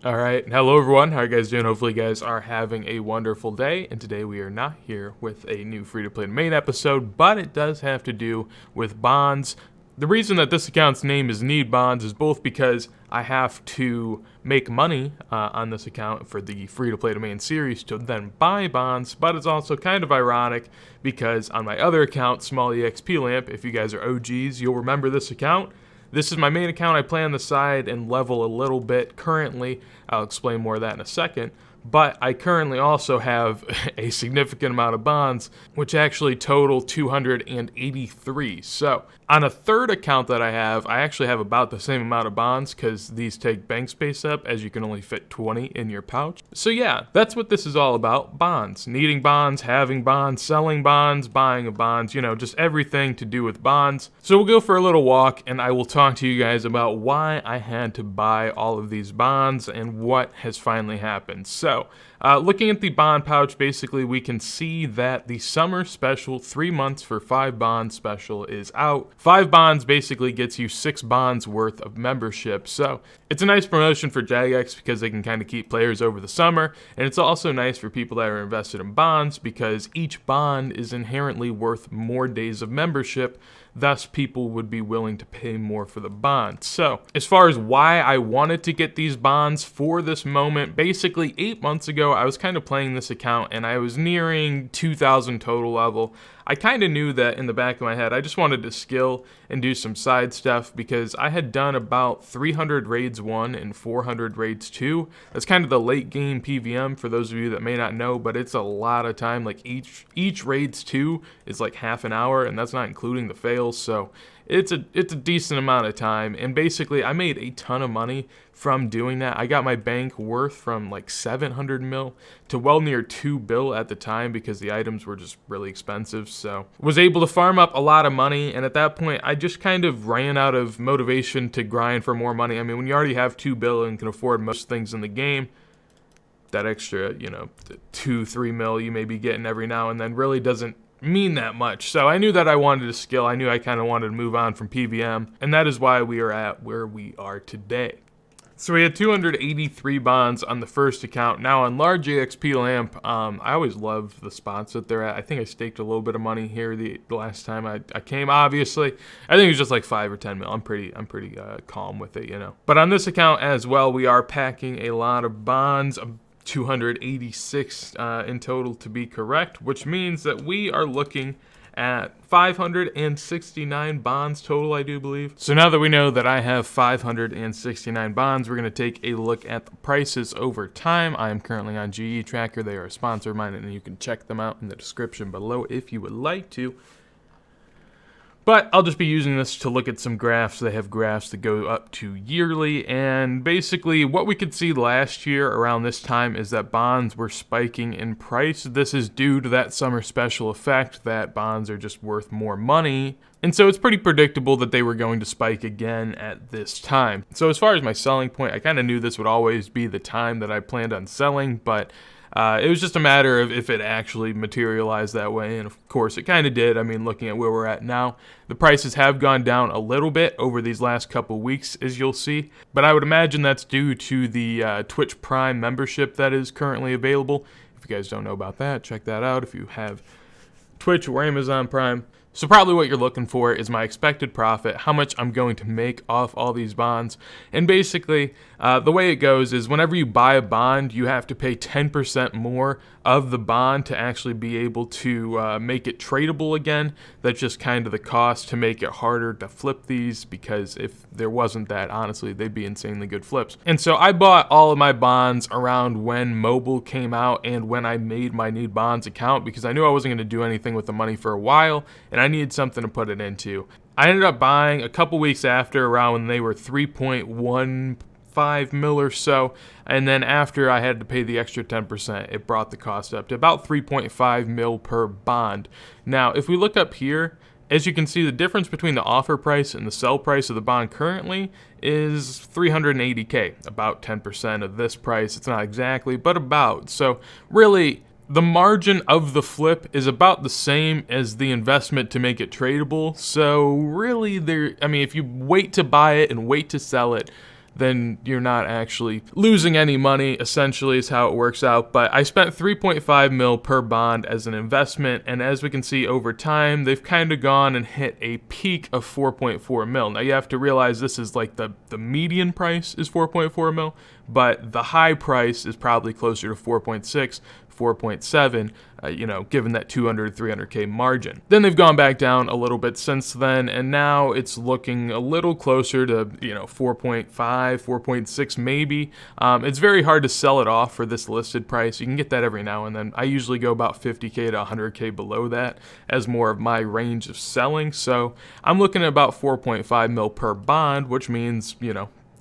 All right. Hello, everyone. How are you guys doing? Hopefully, you guys are having a wonderful day. And today we are not here with a new free-to-play main episode, but it does have to do with bonds. The reason that this account's name is Need Bonds is both because I have to make money on this account for the free-to-play domain series to then buy bonds, but it's also kind of ironic because on my other account, Smallexplamp, if you guys are OGs, you'll remember this account. This is my main account. I play on the side and level a little bit currently. I'll explain more of that in a second. But I currently also have a significant amount of bonds, which actually total 283. So on a third account that I actually have about the same amount of bonds because these take bank space up as you can only fit 20 in your pouch. So yeah, that's what this is all about. Bonds. Needing bonds, having bonds, selling bonds, buying of bonds, just everything to do with bonds. So we'll go for a little walk and I will talk to you guys about why I had to buy all of these bonds and what has finally happened. So looking at the bond pouch, basically we can see that the summer special 3 months for 5 bonds special is out. 5 bonds basically gets you 6 bonds worth of membership. So it's a nice promotion for Jagex because they can kind of keep players over the summer. And it's also nice for people that are invested in bonds because each bond is inherently worth more days of membership. Thus, people would be willing to pay more for the bond. So, as far as why I wanted to get these bonds for this moment, basically 8 months ago, I was kind of playing this account and I was nearing 2,000 total level. I kind of knew that in the back of my head. I just wanted to skill and do some side stuff because I had done about 300 raids 1 and 400 raids 2. That's kind of the late game PVM for those of you that may not know, but it's a lot of time. Like each raids 2 is like half an hour, and that's not including the fails. So it's a decent amount of time, and basically I made a ton of money from doing that. I got my bank worth from like 700 mil to well near 2 bill at the time because the items were just really expensive. So was able to farm up a lot of money, and at that point I just kind of ran out of motivation to grind for more money. I mean, when you already have 2 bill and can afford most things in the game, that extra 2-3 mil you may be getting every now and then really doesn't mean that much. So I knew that I wanted to skill. I knew I kind of wanted to move on from PVM, and that is why we are at where we are today. So we had 283 bonds on the first account. Now on large EXP lamp, I always love the spots that they're at. I think I staked a little bit of money here the last time I came. Obviously, I think it was just like 5 or 10 mil. I'm pretty calm with it, But on this account as well, we are packing a lot of bonds. 286 in total to be correct, which means that we are looking at 569 bonds total, I do believe. So now that we know that I have 569 bonds, we're going to take a look at the prices over time. I am currently on GE Tracker. They are a sponsor of mine, and you can check them out in the description below if you would like to. But I'll just be using this to look at some graphs. They have graphs that go up to yearly, and basically what we could see last year around this time is that bonds were spiking in price. This is due to that summer special effect that bonds are just worth more money, and so it's pretty predictable that they were going to spike again at this time. So as far as my selling point, I kind of knew this would always be the time that I planned on selling, but it was just a matter of if it actually materialized that way, and of course it kind of did. I mean, looking at where we're at now, the prices have gone down a little bit over these last couple weeks, as you'll see, but I would imagine that's due to the Twitch Prime membership that is currently available. If you guys don't know about that, check that out if you have Twitch or Amazon Prime. So probably what you're looking for is my expected profit, how much I'm going to make off all these bonds. And basically, the way it goes is whenever you buy a bond, you have to pay 10% more of the bond to actually be able to make it tradable again. That's just kind of the cost to make it harder to flip these, because if there wasn't that, honestly, they'd be insanely good flips. And so I bought all of my bonds around when mobile came out and when I made my Need Bonds account, because I knew I wasn't going to do anything with the money for a while, and I needed something to put it into. I ended up buying a couple weeks after, around when they were 3.15 mil or so, and then after I had to pay the extra 10%, it brought the cost up to about 3.5 mil per bond. Now, if we look up here, as you can see, the difference between the offer price and the sell price of the bond currently is 380K, about 10% of this price. It's not exactly, but about. So really, the margin of the flip is about the same as the investment to make it tradable. So really, if you wait to buy it and wait to sell it, then you're not actually losing any money, essentially is how it works out. But I spent 3.5 mil per bond as an investment, and as we can see over time, they've kind of gone and hit a peak of 4.4 mil. Now you have to realize this is like the median price is 4.4 mil, but the high price is probably closer to 4.6, 4.7, given that 200, 300K margin. Then they've gone back down a little bit since then, and now it's looking a little closer to, 4.5, 4.6 maybe. It's very hard to sell it off for this listed price. You can get that every now and then. I usually go about 50K to 100K below that as more of my range of selling. So I'm looking at about 4.5 mil per bond, which means,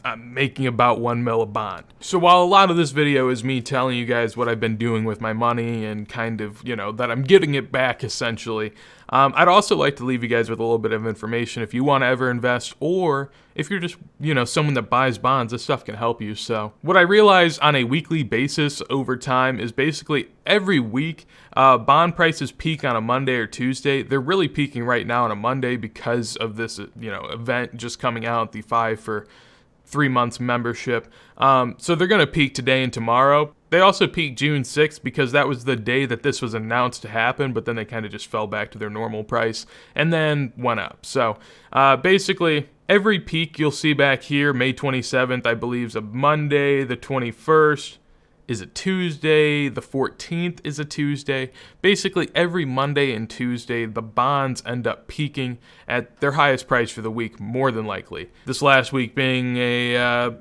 I'm making about 1 mil a bond. So while a lot of this video is me telling you guys what I've been doing with my money and kind of, that I'm getting it back essentially, I'd also like to leave you guys with a little bit of information if you want to ever invest, or if you're just, someone that buys bonds, this stuff can help you. So what I realize on a weekly basis over time is basically every week, bond prices peak on a Monday or Tuesday. They're really peaking right now on a Monday because of this, event just coming out, the 5 for 3 months membership. So they're going to peak today and tomorrow. They also peaked June 6th because that was the day that this was announced to happen, but then they kind of just fell back to their normal price and then went up. So basically, every peak you'll see back here, May 27th, I believe, is a Monday, the 21st is a Tuesday, the 14th is a Tuesday. Basically, every Monday and Tuesday, the bonds end up peaking at their highest price for the week, more than likely. This last week being a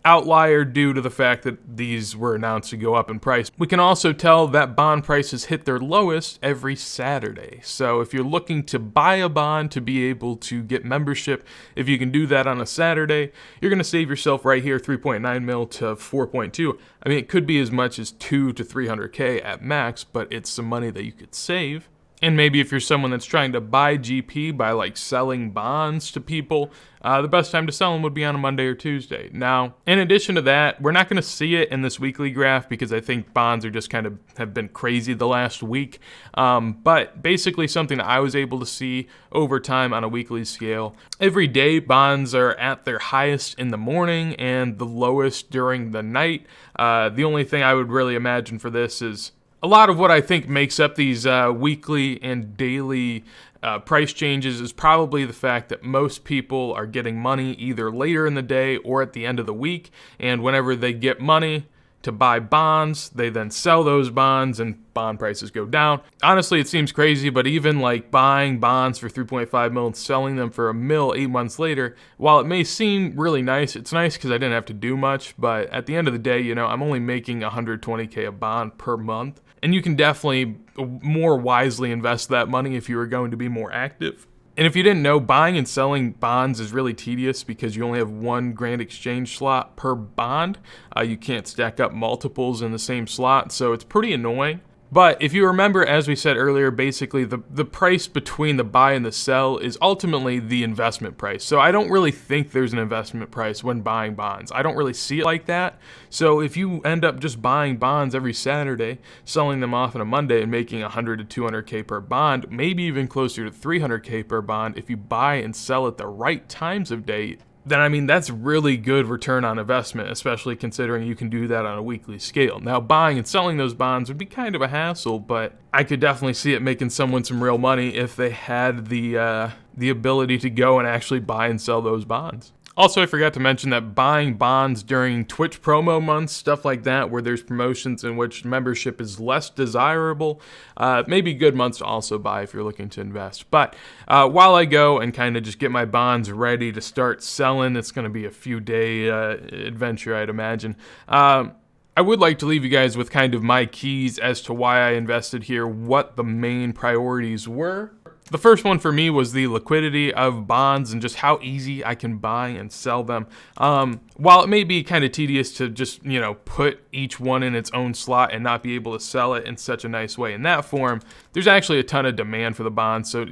outlier due to the fact that these were announced to go up in price. We can also tell that bond prices hit their lowest every Saturday. So if you're looking to buy a bond to be able to get membership, if you can do that on a Saturday, you're going to save yourself right here 3.9 mil to 4.2. I mean, it could be as much as 2 to 300K at max, but it's some money that you could save. And maybe if you're someone that's trying to buy GP by like selling bonds to people, the best time to sell them would be on a Monday or Tuesday. Now, in addition to that, we're not going to see it in this weekly graph because I think bonds are just kind of have been crazy the last week. But basically something that I was able to see over time on a weekly scale. Every day, bonds are at their highest in the morning and the lowest during the night. The only thing I would really imagine for this is a lot of what I think makes up these weekly and daily price changes is probably the fact that most people are getting money either later in the day or at the end of the week, and whenever they get money to buy bonds, they then sell those bonds and bond prices go down. Honestly, it seems crazy, but even like buying bonds for 3.5 mil and selling them for $1 mil 8 months later, while it may seem really nice, it's nice because I didn't have to do much, but at the end of the day, I'm only making 120K a bond per month. And you can definitely more wisely invest that money if you were going to be more active. And if you didn't know, buying and selling bonds is really tedious because you only have one grand exchange slot per bond. You can't stack up multiples in the same slot, so it's pretty annoying. But if you remember, as we said earlier, basically the price between the buy and the sell is ultimately the investment price. So I don't really think there's an investment price when buying bonds. I don't really see it like that. So if you end up just buying bonds every Saturday, selling them off on a Monday and making 100 to 200K per bond, maybe even closer to 300K per bond if you buy and sell at the right times of day, then I mean, that's really good return on investment, especially considering you can do that on a weekly scale. Now, buying and selling those bonds would be kind of a hassle, but I could definitely see it making someone some real money if they had the ability to go and actually buy and sell those bonds. Also, I forgot to mention that buying bonds during Twitch promo months, stuff like that, where there's promotions in which membership is less desirable, may be good months to also buy if you're looking to invest. But while I go and kind of just get my bonds ready to start selling, it's going to be a few day adventure, I'd imagine. I would like to leave you guys with kind of my keys as to why I invested here, what the main priorities were. The first one for me was the liquidity of bonds and just how easy I can buy and sell them. While it may be kind of tedious to just, put each one in its own slot and not be able to sell it in such a nice way in that form, there's actually a ton of demand for the bonds. So,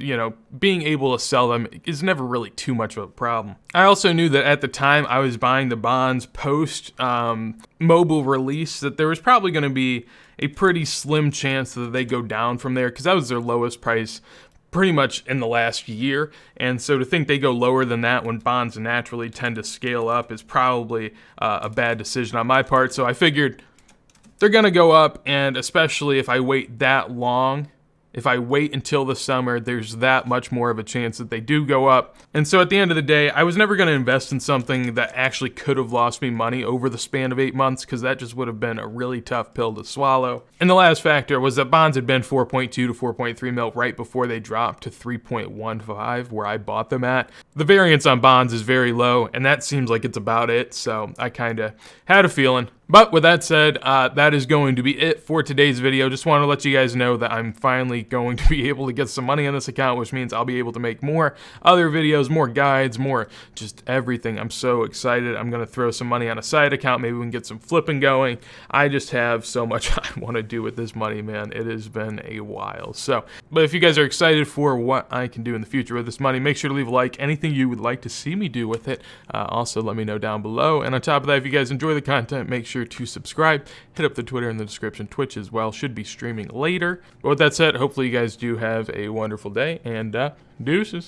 being able to sell them is never really too much of a problem. I also knew that at the time I was buying the bonds post mobile release, that there was probably going to be a pretty slim chance that they go down from there because that was their lowest price pretty much in the last year, and so to think they go lower than that when bonds naturally tend to scale up is probably a bad decision on my part. So I figured they're going to go up, and especially if I wait that long, if I wait until the summer, there's that much more of a chance that they do go up. And so at the end of the day, I was never going to invest in something that actually could have lost me money over the span of 8 months, because that just would have been a really tough pill to swallow. And the last factor was that bonds had been 4.2 to 4.3 mil right before they dropped to 3.15, where I bought them at. The variance on bonds is very low, and that seems like it's about it, so I kind of had a feeling. But with that said, that is going to be it for today's video. Just want to let you guys know that I'm finally going to be able to get some money on this account, which means I'll be able to make more other videos, more guides, more just everything. I'm so excited. I'm going to throw some money on a side account. Maybe we can get some flipping going. I just have so much I want to do with this money, man. It has been a while. So, but if you guys are excited for what I can do in the future with this money, make sure to leave a like. Anything you would like to see me do with it, also let me know down below. And on top of that, if you guys enjoy the content, make sure to subscribe, hit up the Twitter in the description. Twitch as well, should be streaming later. But with that said, hopefully you guys do have a wonderful day, and deuces.